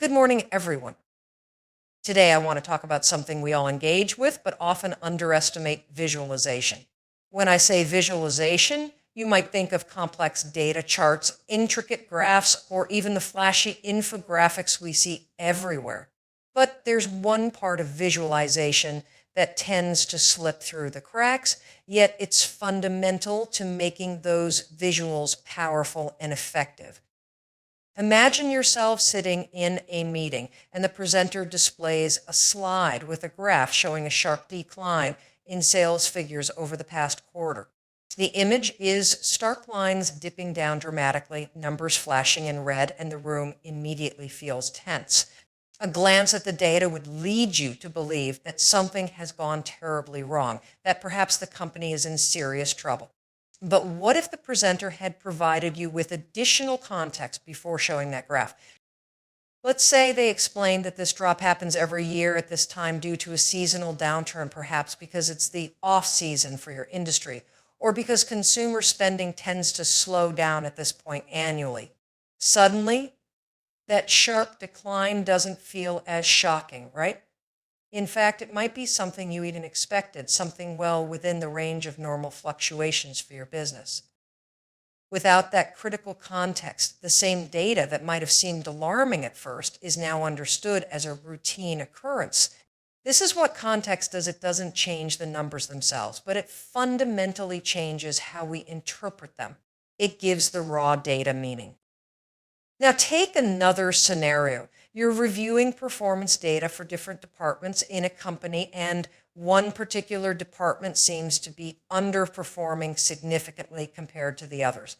good morning, everyone. Today, I want to talk about something we all engage with, but often underestimate: visualization. When I say visualization, you might think of complex data charts, intricate graphs, or even the flashy infographics we see everywhere. But there's one part of visualization that tends to slip through the cracks, yet it's fundamental to making those visuals powerful and effective. Imagine yourself sitting in a meeting and the presenter displays a slide with a graph showing a sharp decline in sales figures over the past quarter. The image is stark lines dipping down dramatically, numbers flashing in red, and the room immediately feels tense. A glance at the data would lead you to believe that something has gone terribly wrong, that perhaps the company is in serious trouble. But what if the presenter had provided you with additional context before showing that graph? Let's say they explained that this drop happens every year at this time due to a seasonal downturn, perhaps because it's the off-season for your industry, or because consumer spending tends to slow down at this point annually. Suddenly, that sharp decline doesn't feel as shocking, right? In fact, it might be something you even expected, something well within the range of normal fluctuations for your business. Without that critical context, the same data that might have seemed alarming at first is now understood as a routine occurrence. This is what context does. It doesn't change the numbers themselves, but it fundamentally changes how we interpret them. It gives the raw data meaning. Now take another scenario. You're reviewing performance data for different departments in a company, and one particular department seems to be underperforming significantly compared to the others.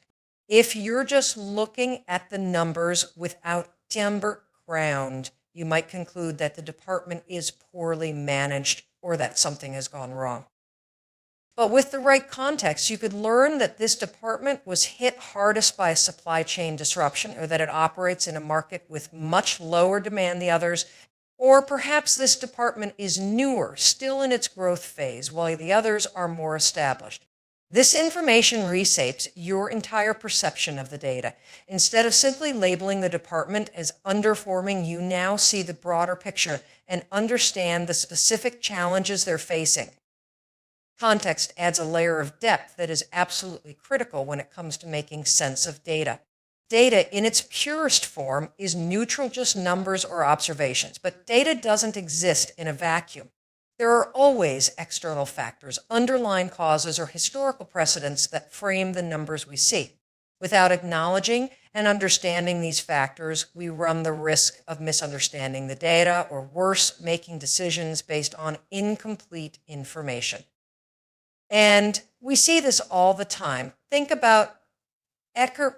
If you're just looking at the numbers without number ground, you might conclude that the department is poorly managed or that something has gone wrong. But with the right context, you could learn that this department was hit hardest by a supply chain disruption, or that it operates in a market with much lower demand than the others, or perhaps this department is newer, still in its growth phase, while the others are more established. This information reshapes your entire perception of the data. Instead of simply labeling the department as underperforming, you now see the broader picture and understand the specific challenges they're facing. Context adds a layer of depth that is absolutely critical when it comes to making sense of data. Data in its purest form is neutral, just numbers or observations, but data doesn't exist in a vacuum. There are always external factors, underlying causes, or historical precedents that frame the numbers we see. Without acknowledging and understanding these factors, we run the risk of misunderstanding the data, or worse, making decisions based on incomplete information. And we see this all the time. Think about Eckert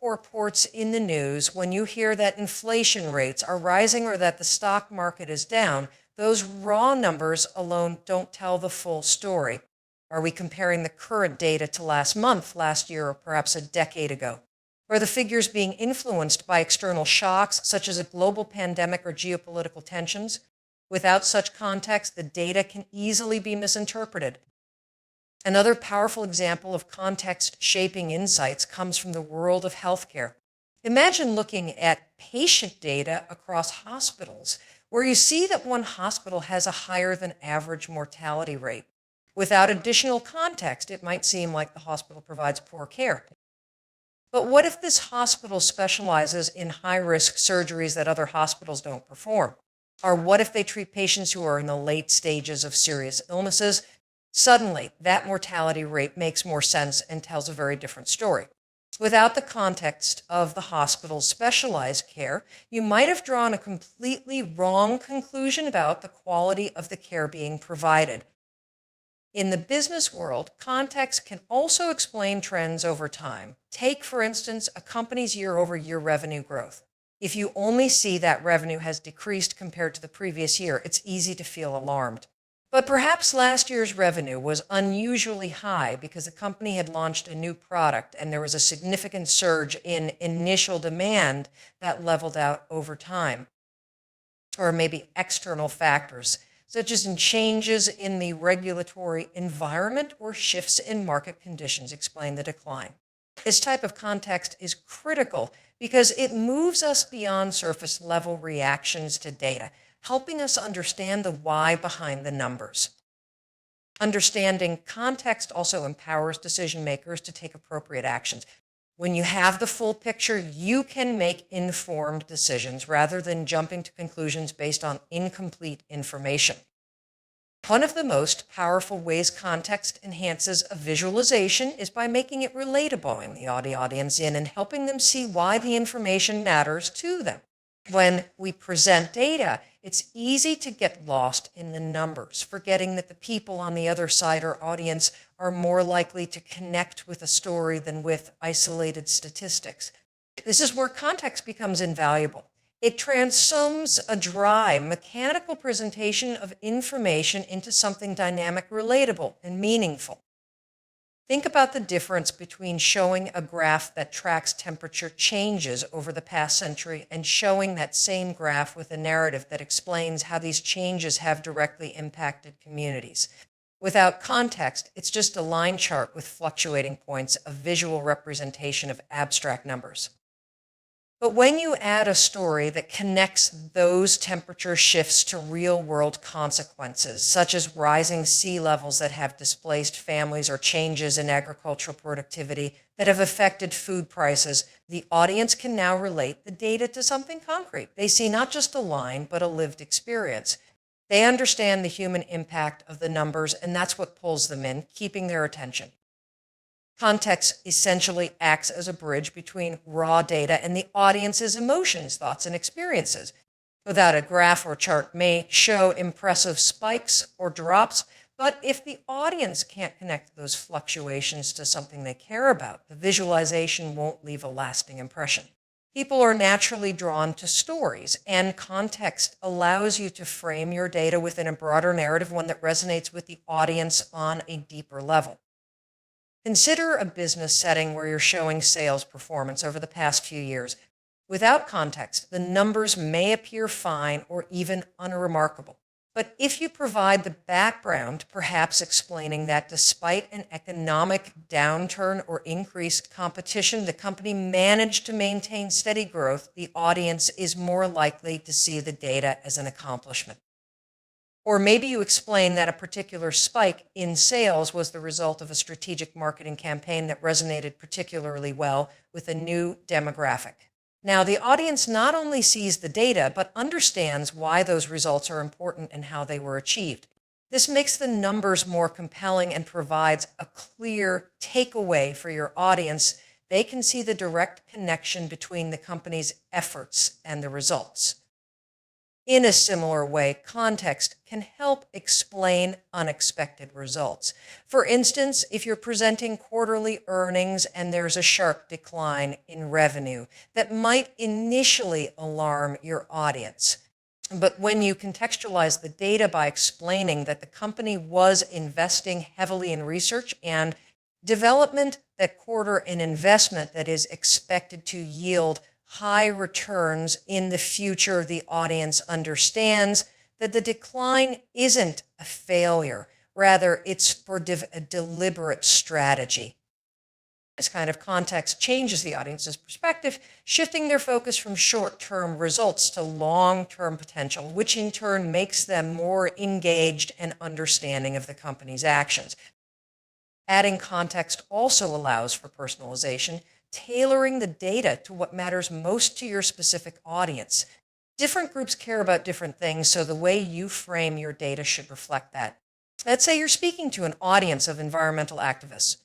reports in the news. When you hear that inflation rates are rising or that the stock market is down, those raw numbers alone don't tell the full story. Are we comparing the current data to last month, last year, or perhaps a decade ago? Are the figures being influenced by external shocks, such as a global pandemic or geopolitical tensions? Without such context, the data can easily be misinterpreted. Another powerful example of context shaping insights comes from the world of healthcare. Imagine looking at patient data across hospitals, where you see that one hospital has a higher than average mortality rate. Without additional context, it might seem like the hospital provides poor care. But what if this hospital specializes in high-risk surgeries that other hospitals don't perform? Or what if they treat patients who are in the late stages of serious illnesses? Suddenly, that mortality rate makes more sense and tells a very different story. Without the context of the hospital's specialized care, you might have drawn a completely wrong conclusion about the quality of the care being provided. In the business world, context can also explain trends over time. Take, for instance, a company's year-over-year revenue growth. If you only see that revenue has decreased compared to the previous year, it's easy to feel alarmed. But perhaps last year's revenue was unusually high because the company had launched a new product and there was a significant surge in initial demand that leveled out over time. Or maybe external factors, such as in changes in the regulatory environment or shifts in market conditions, explain the decline. This type of context is critical because it moves us beyond surface level reactions to data, helping us understand the why behind the numbers. Understanding context also empowers decision makers to take appropriate actions. When you have the full picture, you can make informed decisions rather than jumping to conclusions based on incomplete information. One of the most powerful ways context enhances a visualization is by making it relatable in the audience and helping them see why the information matters to them. When we present data, it's easy to get lost in the numbers, forgetting that the people on the other side or audience are more likely to connect with a story than with isolated statistics. This is where context becomes invaluable. It transforms a dry, mechanical presentation of information into something dynamic, relatable, and meaningful. Think about the difference between showing a graph that tracks temperature changes over the past century and showing that same graph with a narrative that explains how these changes have directly impacted communities. Without context, it's just a line chart with fluctuating points, a visual representation of abstract numbers. But when you add a story that connects those temperature shifts to real-world consequences, such as rising sea levels that have displaced families or changes in agricultural productivity that have affected food prices, the audience can now relate the data to something concrete. They see not just a line, but a lived experience. They understand the human impact of the numbers, and that's what pulls them in, keeping their attention. Context essentially acts as a bridge between raw data and the audience's emotions, thoughts, and experiences. Without a graph or chart may show impressive spikes or drops, but if the audience can't connect those fluctuations to something they care about, the visualization won't leave a lasting impression. People are naturally drawn to stories, and context allows you to frame your data within a broader narrative, one that resonates with the audience on a deeper level. Consider a business setting where you're showing sales performance over the past few years. Without context, the numbers may appear fine or even unremarkable. But if you provide the background, perhaps explaining that despite an economic downturn or increased competition, the company managed to maintain steady growth, the audience is more likely to see the data as an accomplishment. Or maybe you explain that a particular spike in sales was the result of a strategic marketing campaign that resonated particularly well with a new demographic. Now, the audience not only sees the data, but understands why those results are important and how they were achieved. This makes the numbers more compelling and provides a clear takeaway for your audience. They can see the direct connection between the company's efforts and the results. In a similar way, context can help explain unexpected results. For instance, if you're presenting quarterly earnings and there's a sharp decline in revenue that might initially alarm your audience. But when you contextualize the data by explaining that the company was investing heavily in research and development, that quarter an investment that is expected to yield high returns in the future, the audience understands that the decline isn't a failure. Rather, it's for a deliberate strategy. This kind of context changes the audience's perspective, shifting their focus from short-term results to long-term potential, which in turn makes them more engaged and understanding of the company's actions. Adding context also allows for personalization, tailoring the data to what matters most to your specific audience. Different groups care about different things, so the way you frame your data should reflect that. Let's say you're speaking to an audience of environmental activists.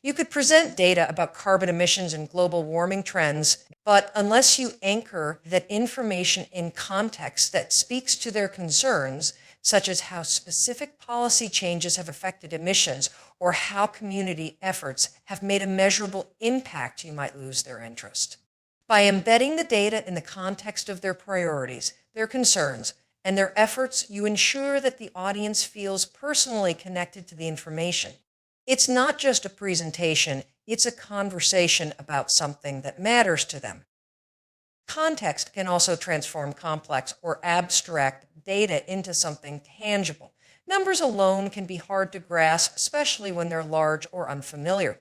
You could present data about carbon emissions and global warming trends, but unless you anchor that information in context that speaks to their concerns, such as how specific policy changes have affected emissions or how community efforts have made a measurable impact, you might lose their interest. By embedding the data in the context of their priorities, their concerns, and their efforts, you ensure that the audience feels personally connected to the information. It's not just a presentation, it's a conversation about something that matters to them. Context can also transform complex or abstract data into something tangible. Numbers alone can be hard to grasp, especially when they're large or unfamiliar.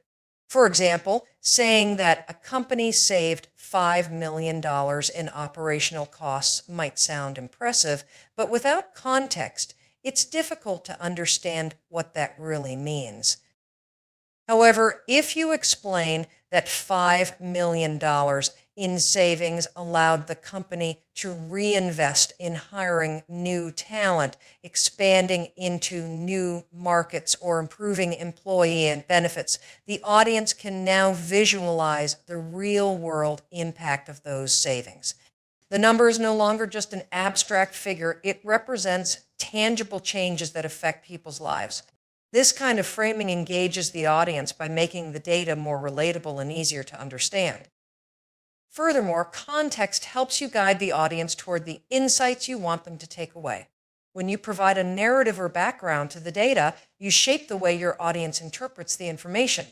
For example, saying that a company saved $5 million in operational costs might sound impressive, but without context, it's difficult to understand what that really means. However, if you explain that $5 million in savings allowed the company to reinvest in hiring new talent, expanding into new markets, or improving employee benefits, the audience can now visualize the real-world impact of those savings. The number is no longer just an abstract figure. It represents tangible changes that affect people's lives. This kind of framing engages the audience by making the data more relatable and easier to understand. Furthermore, context helps you guide the audience toward the insights you want them to take away. When you provide a narrative or background to the data, you shape the way your audience interprets the information.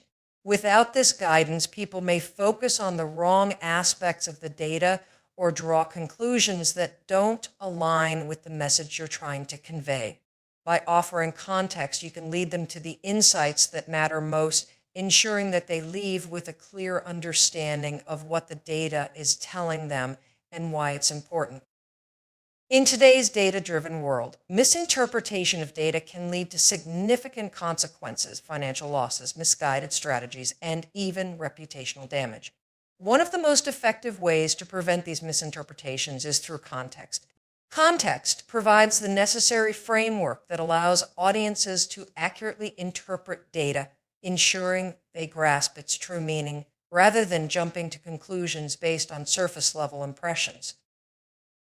Without this guidance, people may focus on the wrong aspects of the data or draw conclusions that don't align with the message you're trying to convey. By offering context, you can lead them to the insights that matter most, ensuring that they leave with a clear understanding of what the data is telling them and why it's important. In today's data-driven world, misinterpretation of data can lead to significant consequences, financial losses, misguided strategies, and even reputational damage. One of the most effective ways to prevent these misinterpretations is through context. Context provides the necessary framework that allows audiences to accurately interpret data, ensuring they grasp its true meaning, rather than jumping to conclusions based on surface-level impressions.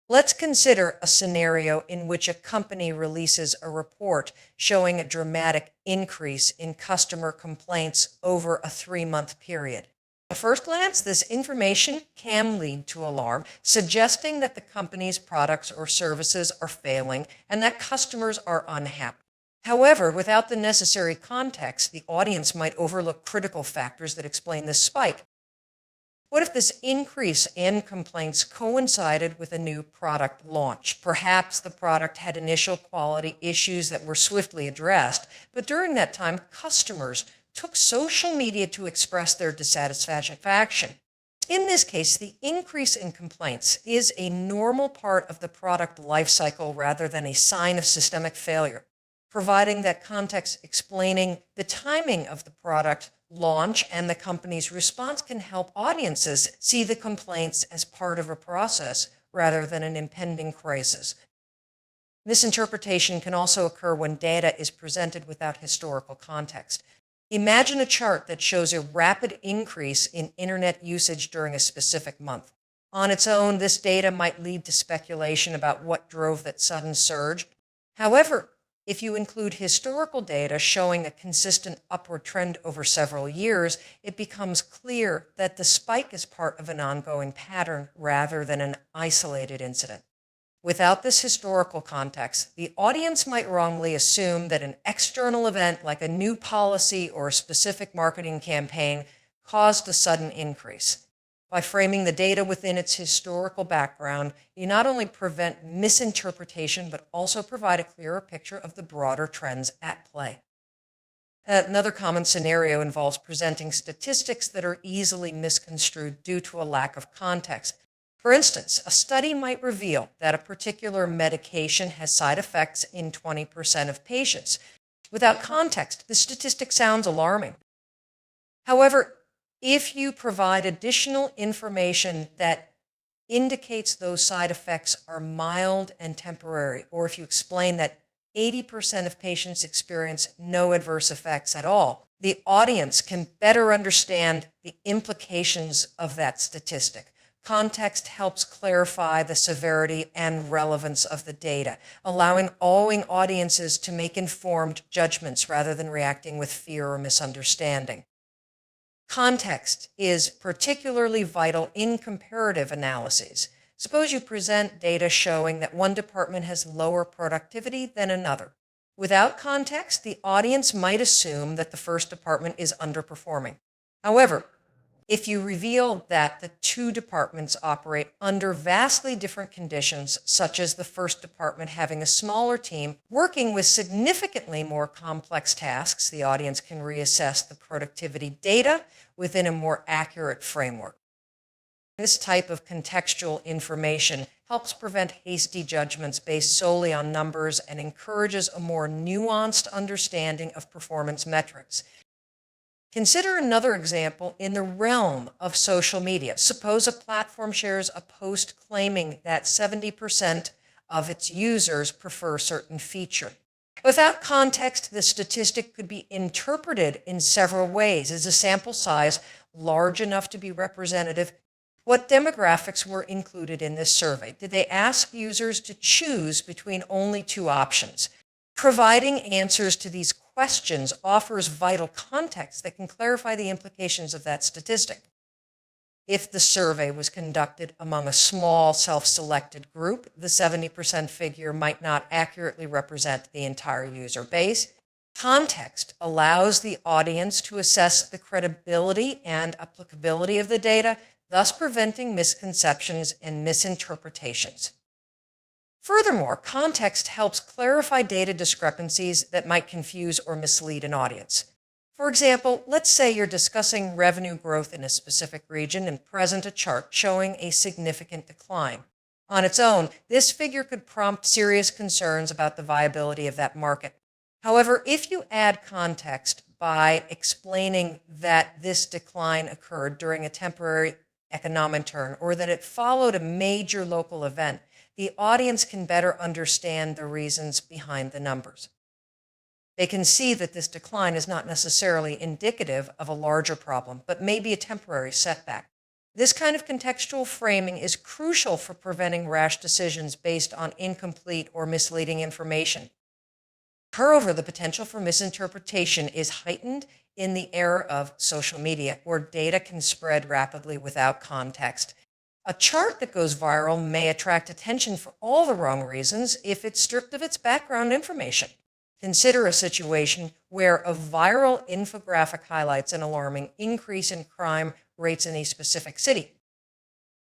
Let's consider a scenario in which a company releases a report showing a dramatic increase in customer complaints over a 3-month period. At first glance, this information can lead to alarm, suggesting that the company's products or services are failing and that customers are unhappy. However, without the necessary context, the audience might overlook critical factors that explain this spike. What if this increase in complaints coincided with a new product launch? Perhaps the product had initial quality issues that were swiftly addressed, but during that time, customers took social media to express their dissatisfaction. In this case, the increase in complaints is a normal part of the product lifecycle rather than a sign of systemic failure. Providing that context explaining the timing of the product launch and the company's response can help audiences see the complaints as part of a process rather than an impending crisis. Misinterpretation can also occur when data is presented without historical context. Imagine a chart that shows a rapid increase in internet usage during a specific month. On its own, this data might lead to speculation about what drove that sudden surge. However, if you include historical data showing a consistent upward trend over several years, it becomes clear that the spike is part of an ongoing pattern rather than an isolated incident. Without this historical context, the audience might wrongly assume that an external event like a new policy or a specific marketing campaign caused a sudden increase. By framing the data within its historical background, you not only prevent misinterpretation, but also provide a clearer picture of the broader trends at play. Another common scenario involves presenting statistics that are easily misconstrued due to a lack of context. For instance, a study might reveal that a particular medication has side effects in 20% of patients. Without context, the statistic sounds alarming. However, if you provide additional information that indicates those side effects are mild and temporary, or if you explain that 80% of patients experience no adverse effects at all, the audience can better understand the implications of that statistic. Context helps clarify the severity and relevance of the data, allowing audiences to make informed judgments rather than reacting with fear or misunderstanding. Context is particularly vital in comparative analyses. Suppose you present data showing that one department has lower productivity than another. Without context, the audience might assume that the first department is underperforming. However, If you reveal that the two departments operate under vastly different conditions, such as the first department having a smaller team working with significantly more complex tasks, the audience can reassess the productivity data within a more accurate framework. This type of contextual information helps prevent hasty judgments based solely on numbers and encourages a more nuanced understanding of performance metrics. Consider another example in the realm of social media. Suppose a platform shares a post claiming that 70% of its users prefer a certain feature. Without context, the statistic could be interpreted in several ways. Is the sample size large enough to be representative? What demographics were included in this survey? Did they ask users to choose between only two options? Providing answers to these questions offers vital context that can clarify the implications of that statistic. If the survey was conducted among a small self-selected group, the 70% figure might not accurately represent the entire user base. Context allows the audience to assess the credibility and applicability of the data, thus preventing misconceptions and misinterpretations. Furthermore, context helps clarify data discrepancies that might confuse or mislead an audience. For example, let's say you're discussing revenue growth in a specific region and present a chart showing a significant decline. On its own, this figure could prompt serious concerns about the viability of that market. However, if you add context by explaining that this decline occurred during a temporary economic turn or that it followed a major local event, the audience can better understand the reasons behind the numbers. They can see that this decline is not necessarily indicative of a larger problem, but may be a temporary setback. This kind of contextual framing is crucial for preventing rash decisions based on incomplete or misleading information. Moreover, the potential for misinterpretation is heightened in the era of social media, where data can spread rapidly without context. A chart that goes viral may attract attention for all the wrong reasons if it's stripped of its background information. Consider a situation where a viral infographic highlights an alarming increase in crime rates in a specific city.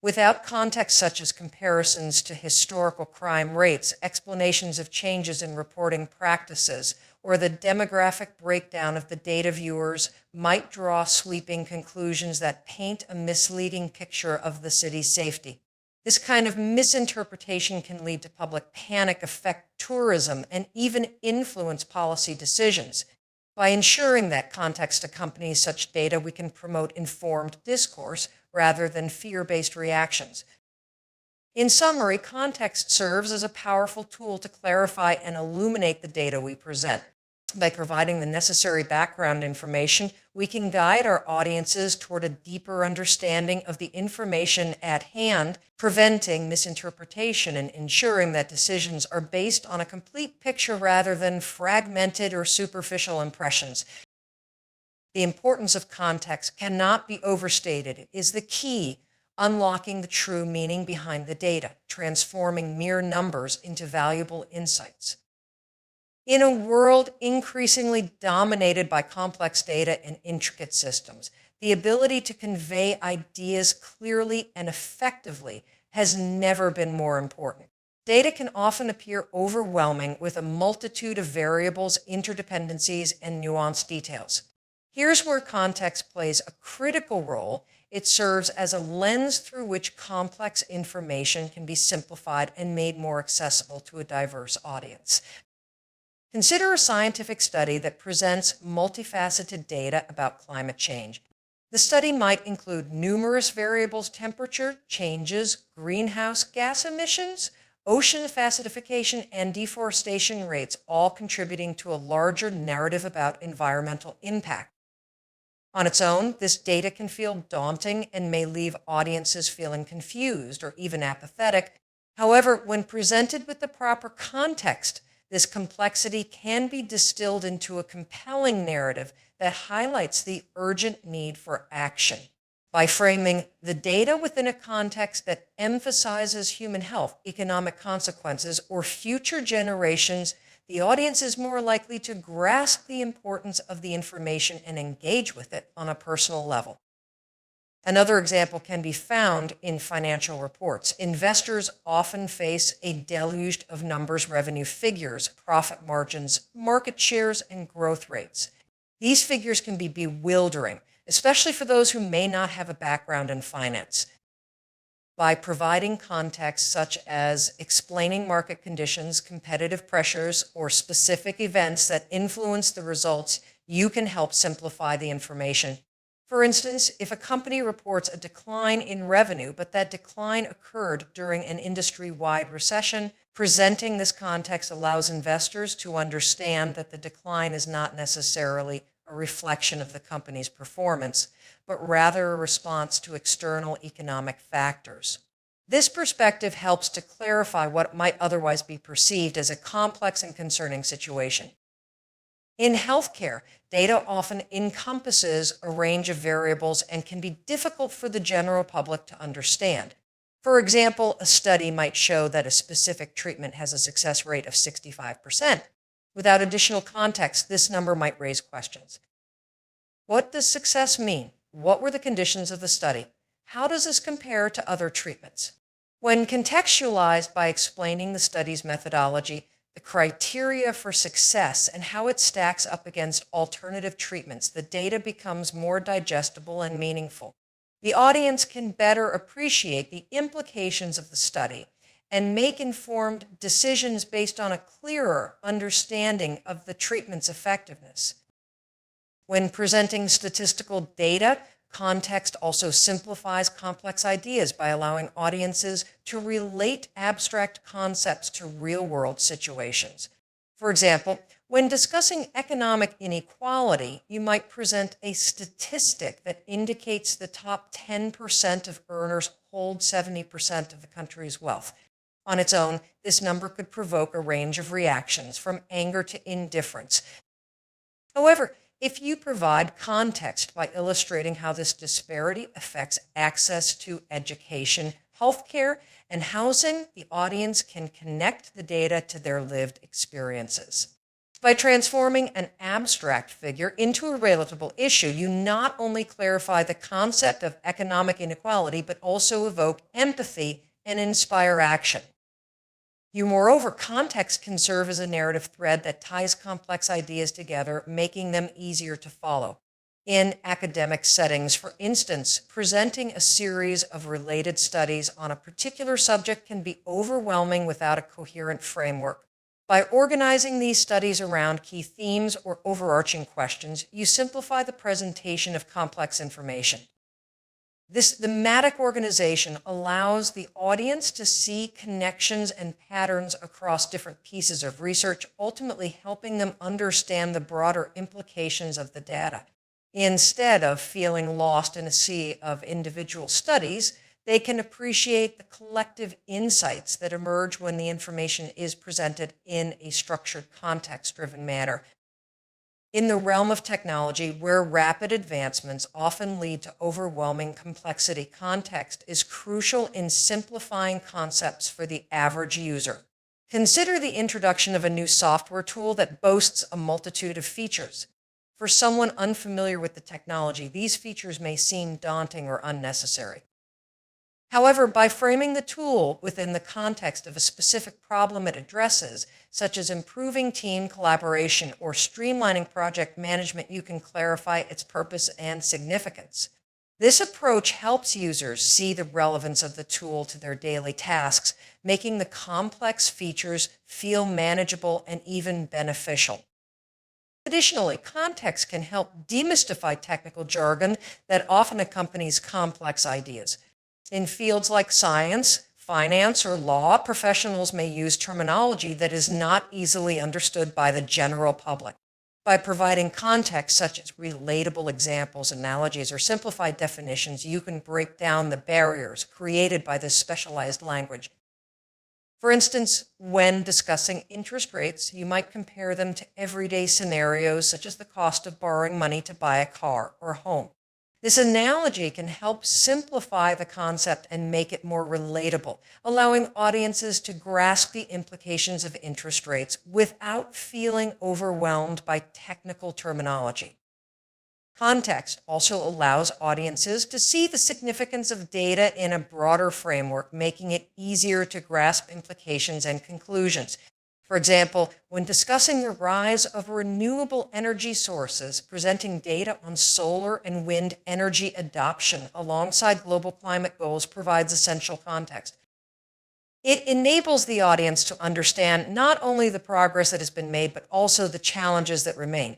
Without context such as comparisons to historical crime rates, explanations of changes in reporting practices, or the demographic breakdown of the data viewers might draw sweeping conclusions that paint a misleading picture of the city's safety. This kind of misinterpretation can lead to public panic, affect tourism, and even influence policy decisions. By ensuring that context accompanies such data, we can promote informed discourse rather than fear-based reactions. In summary, context serves as a powerful tool to clarify and illuminate the data we present. By providing the necessary background information, we can guide our audiences toward a deeper understanding of the information at hand, preventing misinterpretation and ensuring that decisions are based on a complete picture rather than fragmented or superficial impressions. The importance of context cannot be overstated. It is the key, unlocking the true meaning behind the data, transforming mere numbers into valuable insights. In a world increasingly dominated by complex data and intricate systems, the ability to convey ideas clearly and effectively has never been more important. Data can often appear overwhelming with a multitude of variables, interdependencies, and nuanced details. Here's where context plays a critical role. It serves as a lens through which complex information can be simplified and made more accessible to a diverse audience. Consider a scientific study that presents multifaceted data about climate change. The study might include numerous variables: temperature changes, greenhouse gas emissions, ocean acidification, and deforestation rates, all contributing to a larger narrative about environmental impact. On its own, this data can feel daunting and may leave audiences feeling confused or even apathetic. However, when presented with the proper context, this complexity can be distilled into a compelling narrative that highlights the urgent need for action. By framing the data within a context that emphasizes human health, economic consequences, or future generations, the audience is more likely to grasp the importance of the information and engage with it on a personal level. Another example can be found in financial reports. Investors often face a deluge of numbers, revenue figures, profit margins, market shares, and growth rates. These figures can be bewildering, especially for those who may not have a background in finance. By providing context such as explaining market conditions, competitive pressures, or specific events that influence the results, you can help simplify the information. For instance, if a company reports a decline in revenue, but that decline occurred during an industry-wide recession, presenting this context allows investors to understand that the decline is not necessarily a reflection of the company's performance, but rather a response to external economic factors. This perspective helps to clarify what might otherwise be perceived as a complex and concerning situation. In healthcare, data often encompasses a range of variables and can be difficult for the general public to understand. For example, a study might show that a specific treatment has a success rate of 65%. Without additional context, this number might raise questions. What does success mean? What were the conditions of the study? How does this compare to other treatments? When contextualized by explaining the study's methodology, the criteria for success, and how it stacks up against alternative treatments, the data becomes more digestible and meaningful. The audience can better appreciate the implications of the study and make informed decisions based on a clearer understanding of the treatment's effectiveness. When presenting statistical data, context also simplifies complex ideas by allowing audiences to relate abstract concepts to real-world situations. For example, when discussing economic inequality, you might present a statistic that indicates the top 10% of earners hold 70% of the country's wealth. On its own, this number could provoke a range of reactions, from anger to indifference. However, if you provide context by illustrating how this disparity affects access to education, healthcare, and housing, the audience can connect the data to their lived experiences. By transforming an abstract figure into a relatable issue, you not only clarify the concept of economic inequality, but also evoke empathy and inspire action. Moreover, context can serve as a narrative thread that ties complex ideas together, making them easier to follow. In academic settings, for instance, presenting a series of related studies on a particular subject can be overwhelming without a coherent framework. By organizing these studies around key themes or overarching questions, you simplify the presentation of complex information. This thematic organization allows the audience to see connections and patterns across different pieces of research, ultimately helping them understand the broader implications of the data. Instead of feeling lost in a sea of individual studies, they can appreciate the collective insights that emerge when the information is presented in a structured, context-driven manner. In the realm of technology, where rapid advancements often lead to overwhelming complexity, context is crucial in simplifying concepts for the average user. Consider the introduction of a new software tool that boasts a multitude of features. For someone unfamiliar with the technology, these features may seem daunting or unnecessary. However, by framing the tool within the context of a specific problem it addresses, such as improving team collaboration or streamlining project management, you can clarify its purpose and significance. This approach helps users see the relevance of the tool to their daily tasks, making the complex features feel manageable and even beneficial. Additionally, context can help demystify technical jargon that often accompanies complex ideas. In fields like science, finance, or law, professionals may use terminology that is not easily understood by the general public. By providing context such as relatable examples, analogies, or simplified definitions, you can break down the barriers created by this specialized language. For instance, when discussing interest rates, you might compare them to everyday scenarios such as the cost of borrowing money to buy a car or home. This analogy can help simplify the concept and make it more relatable, allowing audiences to grasp the implications of interest rates without feeling overwhelmed by technical terminology. Context also allows audiences to see the significance of data in a broader framework, making it easier to grasp implications and conclusions. For example, when discussing the rise of renewable energy sources, presenting data on solar and wind energy adoption alongside global climate goals provides essential context. It enables the audience to understand not only the progress that has been made, but also the challenges that remain.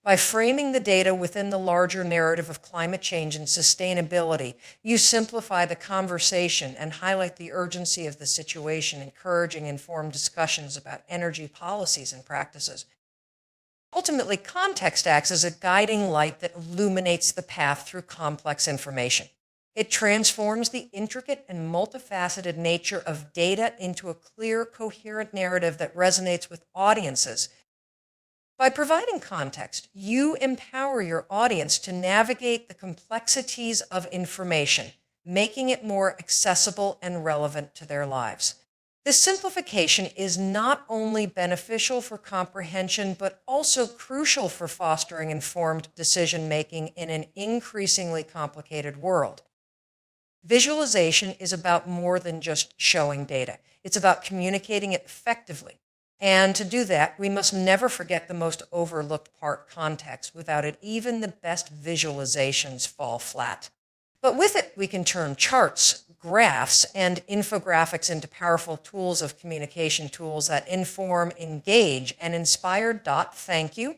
By framing the data within the larger narrative of climate change and sustainability, you simplify the conversation and highlight the urgency of the situation, encouraging informed discussions about energy policies and practices. Ultimately, context acts as a guiding light that illuminates the path through complex information. It transforms the intricate and multifaceted nature of data into a clear, coherent narrative that resonates with audiences. By providing context, you empower your audience to navigate the complexities of information, making it more accessible and relevant to their lives. This simplification is not only beneficial for comprehension, but also crucial for fostering informed decision-making in an increasingly complicated world. Visualization is about more than just showing data. It's about communicating it effectively. And to do that, we must never forget the most overlooked part, context. Without it, even the best visualizations fall flat. But with it, we can turn charts, graphs, and infographics into powerful tools of communication, tools that inform, engage, and inspire. Thank you.